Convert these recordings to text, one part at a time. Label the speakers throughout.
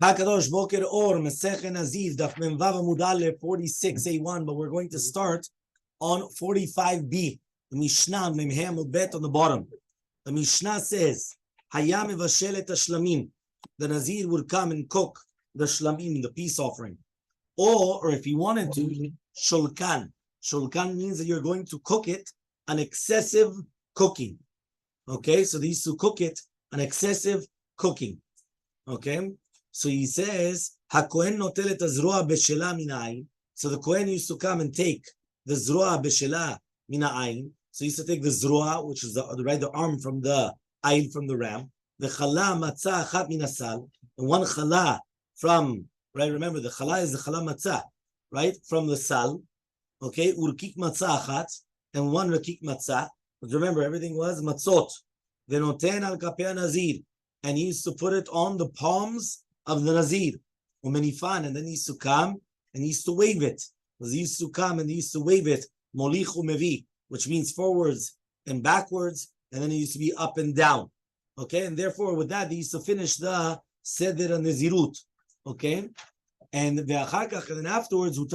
Speaker 1: Hakadosh Boker Or Masechet Nazir Daf Memvav Amud Aleph 46a1, but we're going to start on 45b. The Mishnah Memhe Amud Bet on the bottom. The Mishnah says, Hayam Evashelet Shlamim. The Nazir would come and cook the Shlamim, the peace offering, or if he wanted to, Shulkan. Shulkan means that you're going to cook it an excessive cooking. Okay, so they used to cook it an excessive cooking. Okay. So he says, HaKohen notel et hazroa beshela min ha'ayin. So the Kohen used to come and take the zroa beshela min ha'ayin. So he used to take the zroa, which is the arm from the ayin, from the ram. The chala matzah achat min asal. And one chala from, right, remember the chala is the chala matzah, right, from the sal. Okay, urkik matzah achat. And one rakik matzah. But remember, everything was matzot. Venoten al kapei nazir. And he used to put it on the palms of the Nazir, umenifan, and then he used to come and he used to wave it. Because he used to come and he used to wave it, molich umevi, which means forwards and backwards, and then he used to be up and down. Okay, and therefore with that, he used to finish the Seder Nazirut. Okay, and then afterwards, so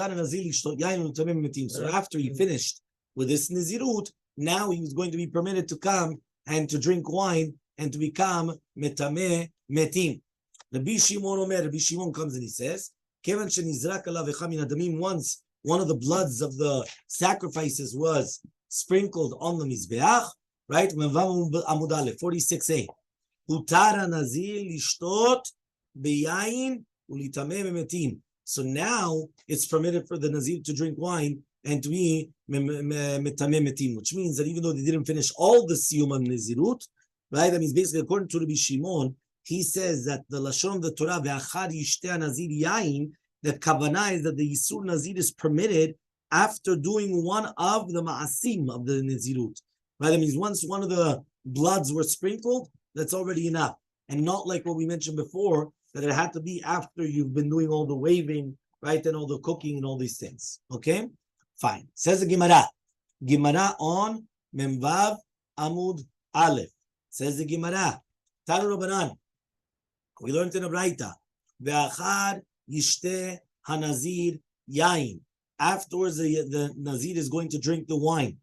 Speaker 1: after he finished with this Nazirut, now he was going to be permitted to come and to drink wine and to become metameh metim. Rabbi Shimon comes and he says, once one of the bloods of the sacrifices was sprinkled on the Mizbeach, right? 46a. Utara nazir lishtot beyayin ulitameh metim. So now it's permitted for the Nazir to drink wine and to be metameh metim, which means that even though they didn't finish all the siyum of Nazirut, right? That means basically according to Rabbi Shimon, he says that the Lashon of the Torah, ve'achar yishteh nazir yain, the kavanah is that the Yisur Nazir is permitted after doing one of the ma'asim of the Nazirut. Right? That means once one of the bloods were sprinkled, that's already enough. And not like what we mentioned before, that it had to be after you've been doing all the waving, right? And all the cooking and all these things. Okay? Fine. Says the Gemara. Gemara on Memvav Amud Aleph. Says the Gemara. Tanu Rabbanan. We learned in a Braita, ve'achar yishteh hanazir yain. Afterwards, the Nazir is going to drink the wine.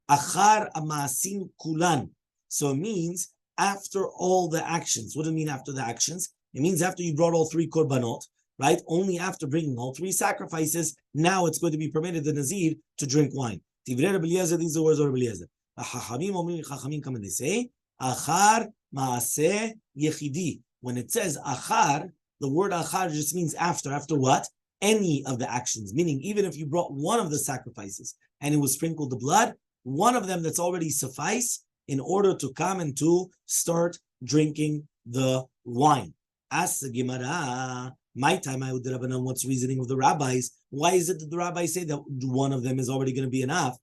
Speaker 1: Achar amasim kulan. So it means after all the actions. What does it mean after the actions? It means after you brought all three korbanot, right? Only after bringing all three sacrifices, now it's going to be permitted the Nazir to drink wine. Divrei Rabbi Eliezer, these are the words of Rabbi Eliezer. Chachamim come and they say, achar maaseh yechidi. When it says achar, the word achar just means after. After what? Any of the actions. Meaning, even if you brought one of the sacrifices and it was sprinkled the blood, one of them that's already suffice in order to come and to start drinking the wine. Ask the Gemara, my time I would Rabbanan, what's reasoning of the rabbis? Why is it that the rabbis say that one of them is already going to be enough?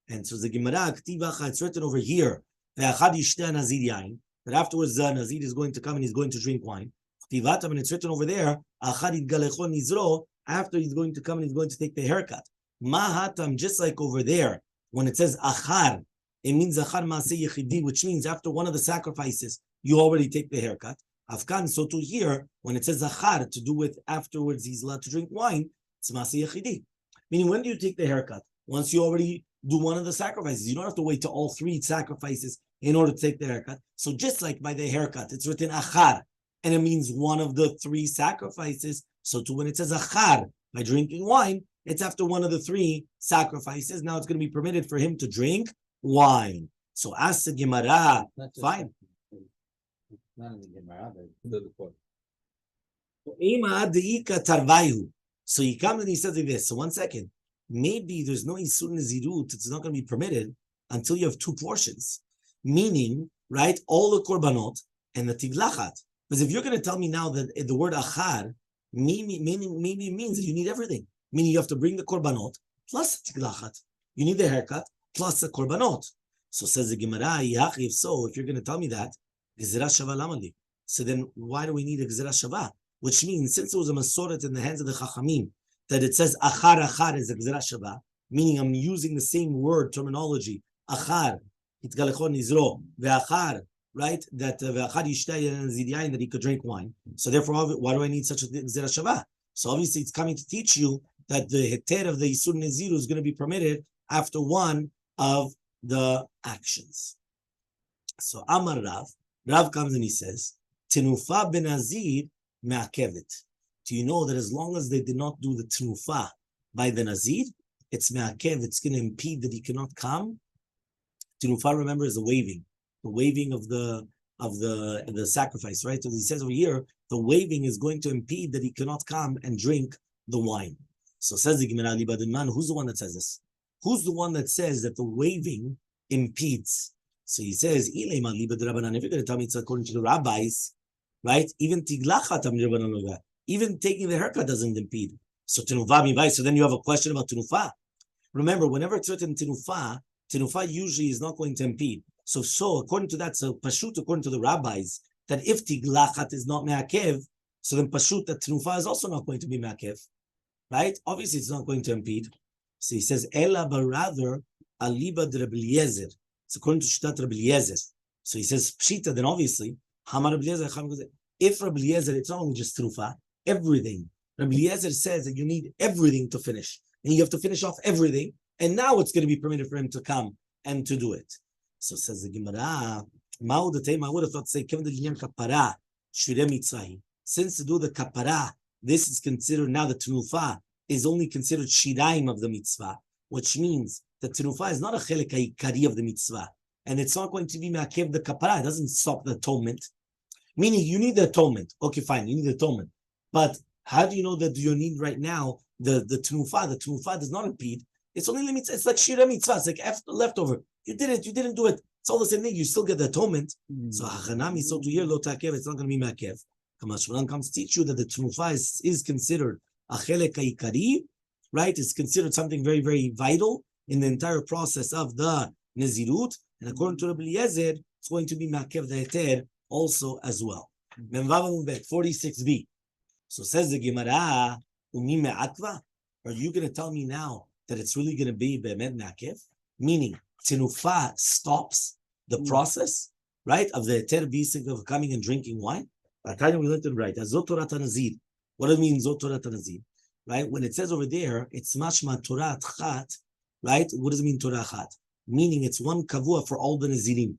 Speaker 1: And so the Gemara, it's written over here, that afterwards the Nazir is going to come and he's going to drink wine. And it's written over there, after he's going to come and he's going to take the haircut. Mahatam, just like over there, when it says achar, it means achar maaseh yechidi, which means after one of the sacrifices, you already take the haircut. Afkan, so to here, when it says achar, to do with afterwards he's allowed to drink wine, it's maaseh yechidi. Meaning, when do you take the haircut? Once you already do one of the sacrifices. You don't have to wait till all three sacrifices in order to take the haircut. So just like by the haircut, it's written achar, and it means one of the three sacrifices. So too, when it says achar, by drinking wine, it's after one of the three sacrifices. Now it's going to be permitted for him to drink wine. So ask the Gemara, fine.
Speaker 2: Not in the Gemara, but
Speaker 1: so he comes and he says like this. So 1 second. Maybe there's no Isur Nazirut, it's not going to be permitted until you have two portions. Meaning, right, all the korbanot and the tiglachat. Because if you're going to tell me now that the word achar, maybe means that you need everything. Meaning you have to bring the korbanot plus the tiglachat. You need the haircut plus the korbanot. So says the Gemara, if so, if you're going to tell me that, Gezerah Shava Lamali. So then why do we need a Gezerah Shava? Which means, since it was a Masoret in the hands of the Chachamim, that it says achar is a Gezerah Shava, meaning I'm using the same word terminology. Achar, itgalechon nizro, ve'achar, right? That that he could drink wine. So therefore, why do I need such a gzera shava? So obviously, it's coming to teach you that the heter of the Isur Naziru is going to be permitted after one of the actions. So Amar Rav comes and he says, Tenufa benazir me'akevet. Do you know that as long as they did not do the tenufa by the nazir, it's me'akev, it's going to impede that he cannot come. Tenufa, remember, is the waving of the sacrifice, right? So he says over here, the waving is going to impede that he cannot come and drink the wine. So says the Gemara, who's the one that says this? Who's the one that says that the waving impedes? So he says, if you're going to tell me it's according to the rabbis, right? Even even taking the haircut doesn't impede. So then you have a question about tenufa. Remember, whenever it's written tenufa usually is not going to impede. So according to that, so pashut, according to the rabbis, that if tiglachat is not me'akev, so then pashut, that tenufa is also not going to be me'akev, right? Obviously, it's not going to impede. So he says, ela, but rather, aliba de Rabbi Eliezer. It's according to Shtat Rabbi Eliezer. So he says, pshita, then obviously, hamar Rabbi Eliezer, if Rabbi Eliezer, it's not only just tenufa, everything. Rabbi Eliezer says that you need everything to finish. And you have to finish off everything. And now it's going to be permitted for him to come and to do it. So says the Gemara, I would have thought to say, since to do the kapara, this is considered now the tenufa is only considered shiraim of the mitzvah, which means the tenufa is not a chelek ha'ikari of the mitzvah, and it's not going to be ma'akev the kapara. It doesn't stop the atonement. Meaning you need the atonement. Okay, fine, you need the atonement. But how do you know that you need right now the tenufa? The tenufa does not impede. It's only limits. It's like shira mitzvah. It's like leftover. You did it. You didn't do it. It's all the same thing. You still get the atonement. So hachanami, so to hear lo takev, it's not going to be makev. Kamashmalan comes to teach you that the tenufa is considered a chelek ha'ikari, right? It's considered something very, very vital in the entire process of the nezirut. And according to Rabbi Eliezer, it's going to be makev the heter also as well. 46b. So says the Gemara, umi me'atva? Are you going to tell me now that it's really going to be be'emet me'akev? Meaning, tenufa stops the process, right, of the heter basic of coming and drinking wine? We learned it right. Zot Torah Nazir. What does it mean, Zot Torah Nazir? Right? When it says over there, it's mashma Torah Chat, right? What does it mean, Torah Chat? Meaning it's one kavua for all the Nazirim.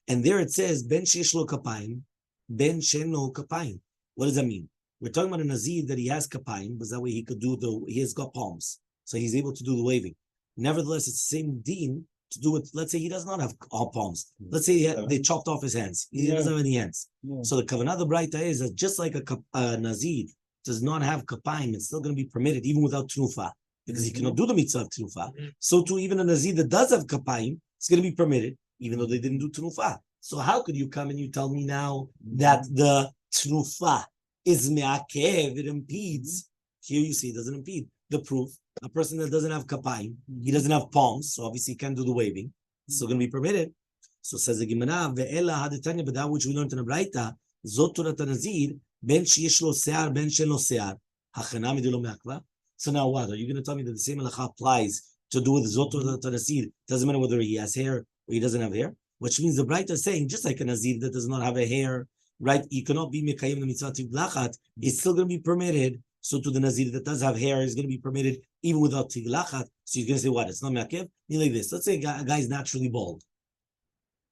Speaker 1: And there it says, Ben shesh lo kapayim, Ben shen lo kapayim. What does that mean? We're talking about a Nazir that he has kapayim, because that way he could he has got palms. So he's able to do the waving. Nevertheless, it's the same deen to do it. Let's say he does not have all palms. Let's say they chopped off his hands. He doesn't have any hands. So the kavanah the Braita is that just like a Nazir does not have kapayim, it's still going to be permitted even without tenufa, because he cannot do the mitzvah of tenufa. So too, even a Nazir that does have kapayim, it's going to be permitted even though they didn't do tenufa. So how could you come and you tell me now that the tenufa is me'akev, it impedes? Here you see it doesn't impede. The proof, a person that doesn't have kapayim, he doesn't have palms, so obviously he can't do the waving. It's still going to be permitted. So says the Gemara, ve'ela hadetanya, but that which we learned in the Braita, zot Torah Nazir, ben sheyesh lo se'ar, ben she'en lo se'ar, hachanami de lo me'akva. So now what? Are you going to tell me that the same halacha applies to do with zot Torah Nazir? Doesn't matter whether he has hair or he doesn't have hair? Which means the Braita is saying, just like a Nazir that does not have a hair, right? You cannot be mekayim the mitzvah tiglachat. It's still going to be permitted. So to the Nazir that does have hair is going to be permitted even without tiglachat. So you're going to say, what? It's not me'akev? Like this. Let's say a guy's naturally bald.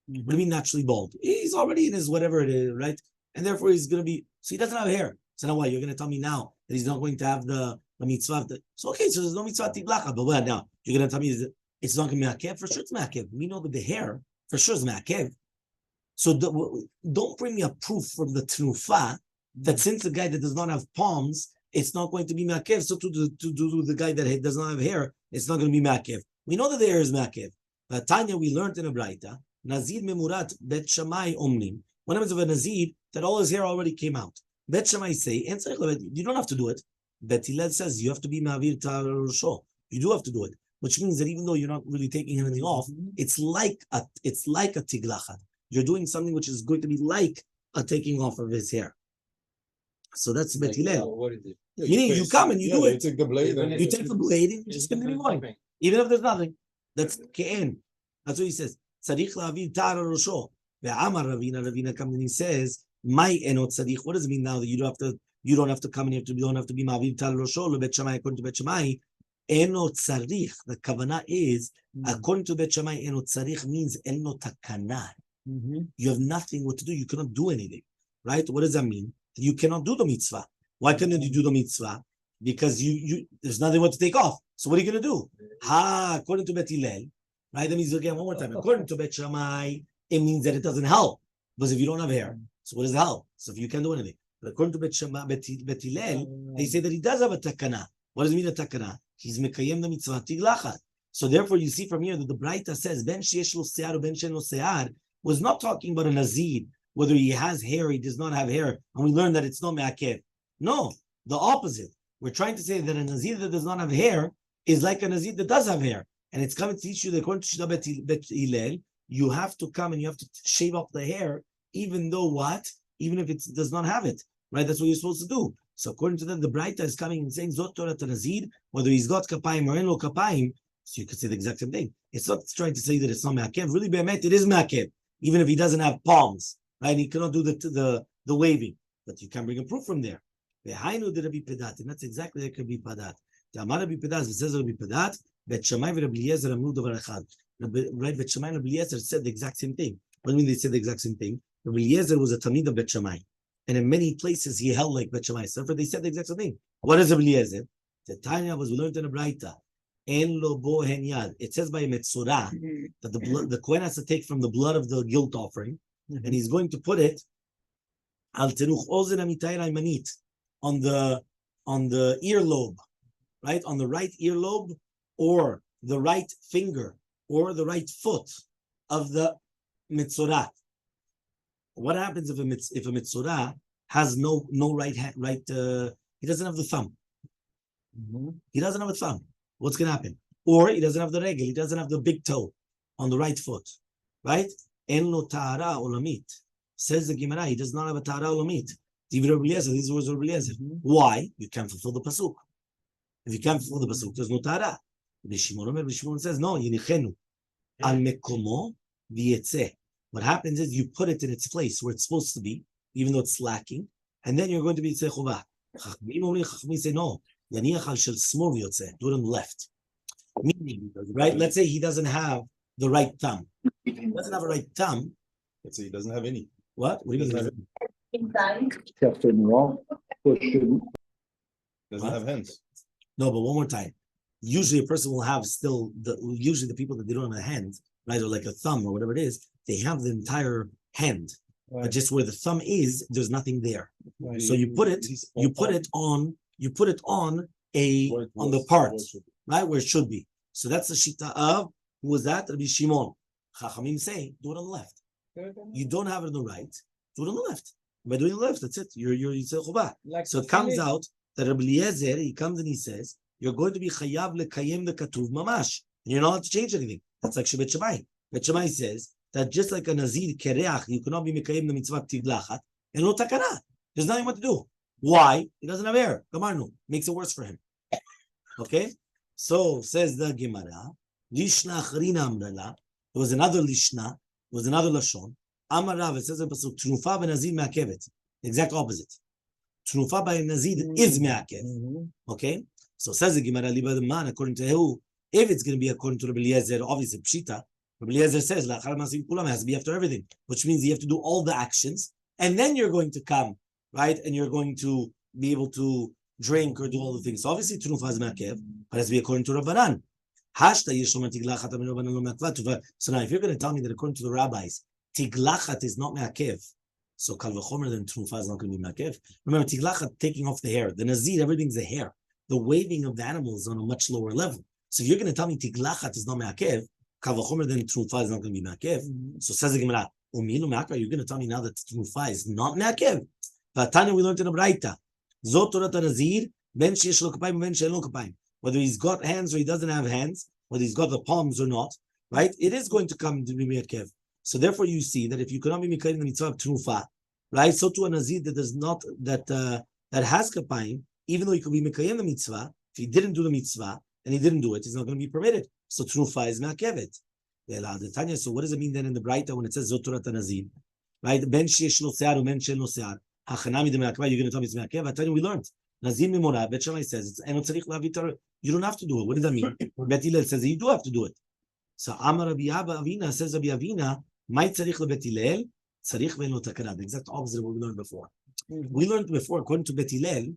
Speaker 1: What do you mean naturally bald? He's already in his whatever it is, right? And therefore he's going to be, so he doesn't have hair. So now what? You're going to tell me now that he's not going to have the mitzvah. So okay, so there's no mitzvah tiglachat. But what now? You're going to tell me that it's not going to be me'akev? For sure it's me'akev. We know that the hair, for sure, is me'akev. So don't bring me a proof from the tenufa that since the guy that does not have palms, it's not going to be ma'akev. So to the guy that does not have hair, it's not going to be ma'akev. We know that the hair is ma'akev. But Tanya, we learned in a Braita, Nazir memurat bet shamai omnim. What happens if a Nazir that all his hair already came out? Bet shamai say, you don't have to do it. Bet Hillel says you have to be ma'avir ta'ar rosho. You do have to do it, which means that even though you're not really taking anything off, it's like a tiglachat. You're doing something which is going to be like a taking off of his hair. So that's Bet Hillel.
Speaker 2: What is it?
Speaker 1: Meaning you come and you do it.
Speaker 3: You take the blade and
Speaker 1: You take the blade and you just continue going. Even if there's nothing. That's ke'en. That's what he says. Tzarich la'avir ta'ar rosho. Ve'amar Ravina comes and he says, "My enot tzadich." What does it mean now that you don't have to come and you don't have to be ma'avir tal rosho lebet Shammai according to Bet Shammai? Enot tzarich. The kavanah is according to Bet Shammai. Enot tzarich means enot takana. You have nothing what to do. You cannot do anything, right? What does that mean? You cannot do the mitzvah. Why couldn't you do the mitzvah? Because you there's nothing what to take off. So what are you going to do? According to Bet Hillel, right? That means again one more time. According to Bet Shammai, it means that it doesn't help because if you don't have hair, so what does it help? So if you can't do anything. But according to Bet Shammai, Bet Hillel, they say that he does have a takana. What does it mean a takana? He's mekayem the mitzvah tiglachat. So therefore, you see from here that the Braita says ben sheyesh lo se'ar or ben she'en lo se'ar was not talking about a nazir, whether he has hair, he does not have hair, and we learned that it's not me'akev. No, the opposite. We're trying to say that a nazir that does not have hair is like a nazir that does have hair, and it's coming to teach you that according to Shita Bet Hillel, you have to come and you have to shave off the hair, even though what? Even if it does not have it, right? That's what you're supposed to do. So according to that, the Braita is coming and saying Zot Torah Nazir, whether he's got kapayim or no kapayim. So you could say the exact same thing. It's not trying to say that it's not me'akev. Really, be'emet, it is me'akev, even if he doesn't have palms, right? And he cannot do the waving, but you can bring a proof from there. Ve'hainu de Rabbi Pedat, and that's exactly like Rabbi Pedat. The Amar Rabbi Pedat, it says Rabbi Pedat, Bet Shammai ve Rabbi Eliezer amru davar echad. Right, Bet Shammai and Rabbi Eliezer said the exact same thing. What do you mean they said the exact same thing? Rabbi Eliezer was a Talmid of Bet Shammai, and in many places he held like Bet Shammai. So they said the exact same thing. What is Rabbi Eliezer? The Tanya was we learned in the Braita. En lo bo hen yad. It says by Metzorah that the Kohen has to take from the blood of the guilt offering, and he's going to put it al tenuch ozen amitayr aymanit on the earlobe, right, on the right earlobe, or the right finger, or the right foot of the Metzorah. What happens if a Metzorah has no right hand, he doesn't have the thumb. He doesn't have a thumb. What's going to happen? Or he doesn't have the regel, he doesn't have the big toe on the right foot, right? En lo ta'ara olamit. Says the Gemara, he does not have a ta'ara olamit. These words are Rabbi Eliezer. Why? You can't fulfill the pasuk. If you can't fulfill the pasuk, there's no ta'ara. Rabbi Shimon says, no, yinichenu al mekomo v'yetzeh. What happens is you put it in its place where it's supposed to be, even though it's lacking, and then you're going to be yitzeh chuvah. Chachamim say no. Do it on the left. Meaning, right? Let's say he doesn't have the right thumb. He doesn't have a right thumb.
Speaker 3: Let's say he doesn't have any.
Speaker 1: What? What do you mean?
Speaker 3: Doesn't have hands.
Speaker 1: No, but one more time. Usually a person will have usually the people that they don't have a hand, right, or like a thumb or whatever it is, they have the entire hand. Right. But just where the thumb is, there's nothing there. Right. So you put it on the part, right, where it should be. So that's the shita of, who was that? Rabbi Shimon. Chachamim say, do it on the left. You don't have it on the right, do it on the left. By doing the left, that's it. You're Yitzhak Chubah. So it comes out that Rabbi Eliezer, he comes and he says, you're going to be chayav lekayem the katuv mamash. And you're not allowed to change anything. That's like Bet Shammai. Bet Shammai says that just like a nazir kereach, you cannot be mekayem the mitzvah tiglachat, and no takana. There's nothing what to do. Why? He doesn't have hair. Kamarnu. Makes it worse for him. Okay? So, says the Gemara, Lishna Acharina Amrala. There was another Lishna. There was another Lashon. Amarav, it says in Pasuk, Trufa ben-Nazir me'akevet. The exact opposite. Trufa ben-Nazir is me'akev. Okay? So, says the Gemara, Liba the man, according to who? If it's going to be according to Rabbi Eliezer, obviously, Pshita, Rabbi Eliezer says, La'achar ma'asim kulam, has to be after everything, which means you have to do all the actions, and then you're going to come, right? And you're going to be able to drink or do all the things. So obviously, Trufa is me'akev, but it has to be according to Rabbanan. So now, if you're going to tell me that according to the rabbis, tiglachat is not me'akev, so kal v'chomer then Trufa is not going to be me'akev. Remember, tiglachat, taking off the hair. The nazir, everything's the hair. The waving of the animal is on a much lower level. So if you're going to tell me tiglachat is not me'akev, kal v'chomer then Trufa is not going to be me'akev. So says the Gemara, you're going to tell me now that Trufa is not me'akev? Tanya, we learned in a Braita. Zot Torah Nazir, ben sheyesh lo kapayim, ben she'en lo kapayim. Whether he's got hands or he doesn't have hands, whether he's got the palms or not, right? It is going to come to be me'akev. So therefore, you see that if you cannot be mekayim the mitzvah of trufa, right? So to a nazir that does not that has kapayim, even though he could be mekayim the mitzvah, if he didn't do the mitzvah and he didn't do it, he's not going to be permitted. So trufa is me'akevet. So what does it mean then in the Braita when it says Zoturat Nazir? Right? Ben sheyesh lo se'ar u'ben she'en lo se'ar. Hachanami de'me'akva, you're going to tell me it's me'akev. I tell you, we learned. Nazir memora, Bet Shammai says, it's eno tzarich la'avit torah. You don't have to do it. What does that mean? Bet Hillel says you do have to do it. So Amar Rabbi Abba Avina says Rabbi Avina, Mai tzarich leBet Hillel, tzarich ve'en lo takana. The exact opposite of what we learned before. We learned before, according to Bet Hillel,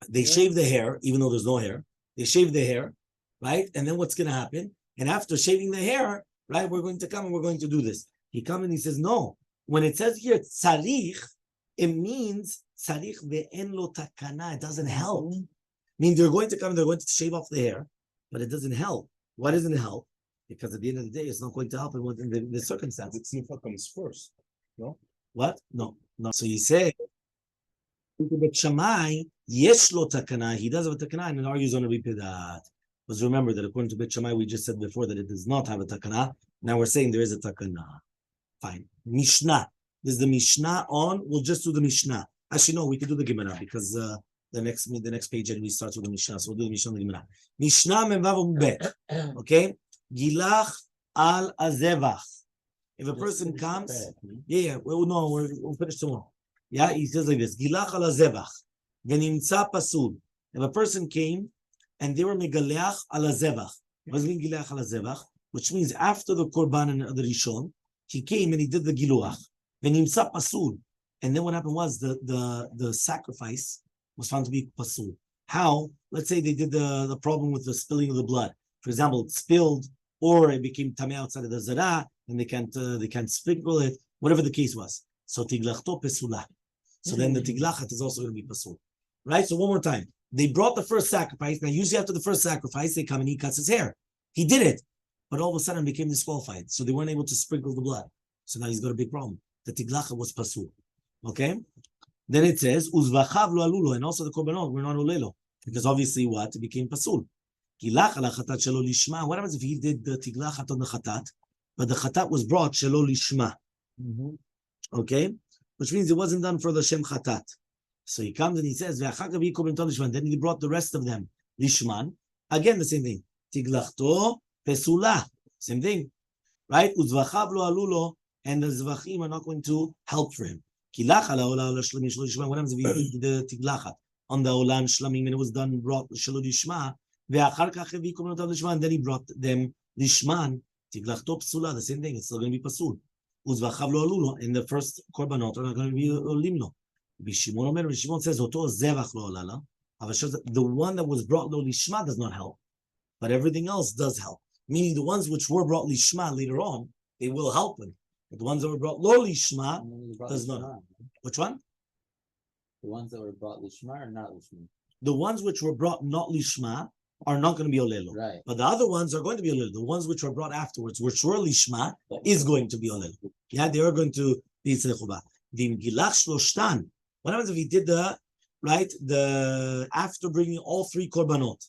Speaker 1: they shave the hair, even though there's no hair. They shave the hair, right? And then what's going to happen? And after shaving the hair, right, we're going to come and we're going to do this. He comes and he says, no. When it says here, tzarich, it means tzarich ve'en lo takana. It doesn't help. I mean, they're going to come and they're going to shave off the hair, but it doesn't help. Why doesn't it help? Because at the end of the day, it's not going to help in the circumstances.
Speaker 3: It's Sifa comes first. No?
Speaker 1: What? No. So you say, Bet Shammai, yesh lo takana. He does have a takana, and argues on a repeat that. Because remember that according to Bet Shammai, we just said before that it does not have a takana. Now we're saying there is a takana. Fine. Mishnah. This is the Mishnah on. We'll just do the Mishnah. Actually, no, we can do the Gemara because the next page anyway starts with the Mishnah. So we'll do the Mishnah and the Gemara. Mishnah memvav bet. Okay? Gilach al azevach. If a person comes, we'll finish tomorrow. Yeah, he says like this. Gilach al azevach. Venimtza pasul. If a person came and they were megaleach al azevach. What does it mean gilach al azevach? Which means after the korban and the rishon, he came and he did the giluach. Venimtza pasul. And then what happened was the sacrifice was found to be pasul. How? Let's say they did the problem with the spilling of the blood. For example, it spilled or it became tameh outside of the zara, and they can't sprinkle it, whatever the case was. So tiglachto pesula. So then the tiglachat is also going to be pasul. Right? So one more time. They brought the first sacrifice. Now usually after the first sacrifice, they come and he cuts his hair. He did it. But all of a sudden became disqualified. So they weren't able to sprinkle the blood. So now he's got a big problem. The tiglachat was pasul. Okay? Then it says, Uzvachav lo alulo, and also the korbanot were not olelo. Because obviously what? It became pasul. Gilach ala chatat shelo lishma. What happens if he did the tiglachat on the chatat, but the chatat was brought shelo lishma? Okay? Which means it wasn't done for the Shem chatat. So he comes and he says, then he brought the rest of them. Lishman. Again, the same thing. Tiglachto pesula. Same thing. Right? Uzvachav lo alulo, and the zvachim are not going to help for him. Kilach ala ola shlamim shelo lishma. What happens if he did the tiglachat on the olan shlamim and it was done brought shelo lishma? And then he brought them lishman. Tiglachto pesula. The same thing. It's still going to be pasul. Uzvachav lo alulo. And the first korbanot are not going to be limno. Shimon says, the one that was brought lo lishma does not help, but everything else does help. Meaning the ones which were brought lishma later on, they will help him. But the ones that were brought lo lishma does not help. Which one?
Speaker 2: The ones that were brought lishma or not lishma?
Speaker 1: The ones which were brought not lishma are not going to be olelo. Right. But the other ones are going to be olelo. The ones which were brought afterwards, which were lishma, is going to be olelo. Yeah, they are going to be tzedechubah. V'im gilach shloshtan. What happens if he did after bringing all three korbanot,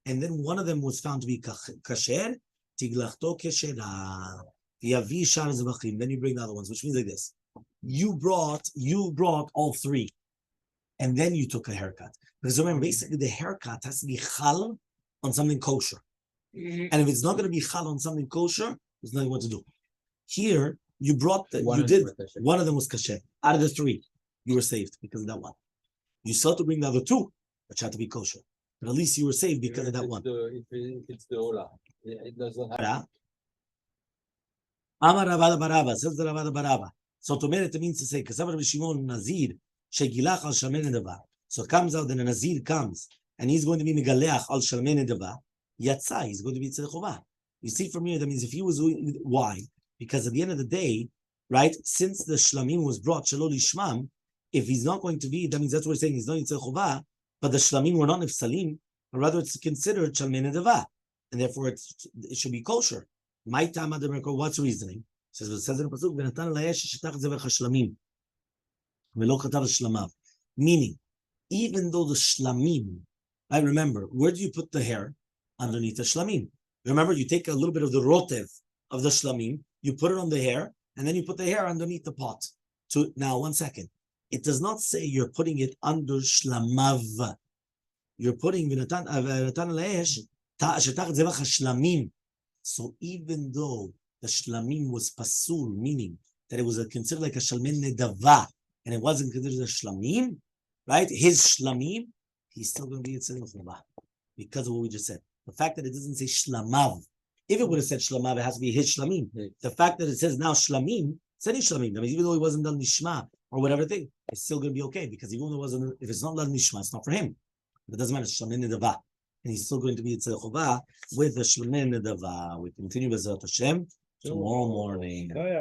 Speaker 1: and then one of them was found to be kasher, tiglachto keshera, yavi shar zvachim. Then you bring the other ones, which means like this: you brought all three, and then you took a haircut. Because remember, basically the haircut has to be chal on something kosher, and if it's not going to be chal on something kosher, there's nothing what to do. Here you brought one of them was kasher. Out of the three, you were saved because of that one. You still have to bring the other two, which had to be kosher. But at least you were saved because of that one.
Speaker 2: If it's the ola, it doesn't have.
Speaker 1: Amar Rabada Baraba, says the Rabada Baraba. So to mean it means to say, Kasav Rabbi Shimon Nazir, Shegilach al Shalmen Edava. So it comes out that a Nazir comes, and he's going to be Megaleach al Shalmen Edava. Yatsa, he's going to be Tzedechova. You see from here, that means if he was, why? Because at the end of the day, right, since the Shlamim was brought, Shalol Ishmam, if he's not going to be, that means that's what we're saying, he's not Yitzhak Chovah, but the Shlamim were not Nefsalim, but rather it's considered Shalmen Edava, and therefore it should be kosher. My time at the Merkor, what's the reasoning? It says in the Pasuk, V'natan layesh shetach zevach hashlamim, v'lo chatav shlamav. Meaning, even though the Shlamim, I remember, where do you put the hair? Underneath the Shlamim. Remember, you take a little bit of the rotev of the Shlamim, you put it on the hair, and then you put the hair underneath the pot. So now, 1 second. It does not say you're putting it under shlamav. You're putting v'natan layesh shetach zevach hashlamim. So even though the shlamim was pasul, meaning that it was considered like a shalmin nedava, and it wasn't considered a shlamim, right? His shlamim, he's still going to be Yitzhak Chuvah because of what we just said. The fact that it doesn't say shlamav, if it would have said shlamav, it has to be his shlamim. The fact that it says now shlamim, said his shlamim. That means even though he wasn't done nishma or whatever thing, it's still going to be okay because even though it wasn't, if it's not done nishma, it's not for him. But it doesn't matter. Shlamim nedava, and he's still going to be Yitzhak Chuvah with the shlamim nedava. We continue with Hashem tomorrow morning.